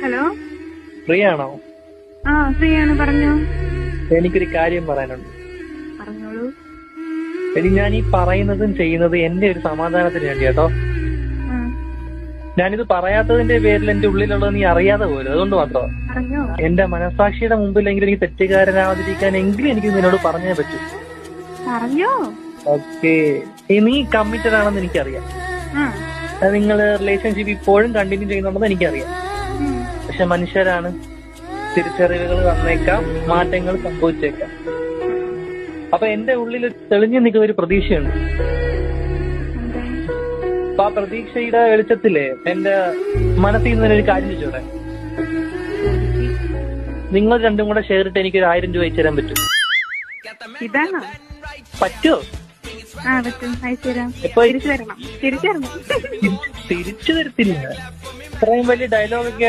Hello, free ആണോ? ആ free ആണ്, പറഞ്ഞോ. എനിക്കൊരു കാര്യം പറയാനുണ്ട്. പറഞ്ഞോളൂ. ഞാൻ ഈ പറയുന്നതും ചെയ്യുന്നതും എന്റെ ഒരു സമാധാനത്തിന് വേണ്ടി കേട്ടോ. ആ, ഞാനിത് പറയാത്തതിന്റെ പേരിൽ എന്റെ ഉള്ളിലുള്ളത് നീ അറിയാതെ പോലും, അതുകൊണ്ട് മാത്രം. പറഞ്ഞോ. എന്റെ മനസാക്ഷിയുടെ മുമ്പിലെങ്കിലും എനിക്ക് തെറ്റുകാരനാവാതിരിക്കാൻ എങ്കിലും എനിക്ക് നിന്നോട് പറഞ്ഞേ പറ്റൂ. പറഞ്ഞോ. ഓക്കെ, നീ കമ്മിറ്റഡ് ആണെന്ന് എനിക്കറിയാം. ആ, നിങ്ങൾ റിലേഷൻഷിപ്പ് ഇപ്പോഴും കണ്ടിന്യൂ ചെയ്യുന്നുണ്ടെന്ന് എനിക്കറിയാം. ഉം. പക്ഷെ മനുഷ്യരാണ്, തിരിച്ചറിവുകൾ വന്നേക്കാം, മാറ്റങ്ങൾ സംഭവിച്ചേക്കാം. അപ്പൊ എന്റെ ഉള്ളിൽ തെളിഞ്ഞു നിൽക്കുന്ന ഒരു പ്രതീക്ഷയുണ്ട്. എന്താ? അപ്പൊ ആ പ്രതീക്ഷയുടെ വെളിച്ചത്തില് എന്റെ മനസ്സിൽ നിന്ന് ഒരു കാര്യം ചോദിച്ചോട്ടെ. നിങ്ങൾ രണ്ടും കൂടെ ഷെയർ ഇട്ട് എനിക്ക് 1000 രൂപ അയച്ചു തരാൻ പറ്റും? ഇതാണോ? പറ്റുമോ? ആ പറ്റും, അയച്ചു തരാം. എപ്പോ? തിരിച്ചു തരണം. തിരിച്ചു തരത്തില്ല. ഇത്രയും വലിയ ഡയലോഗൊക്കെ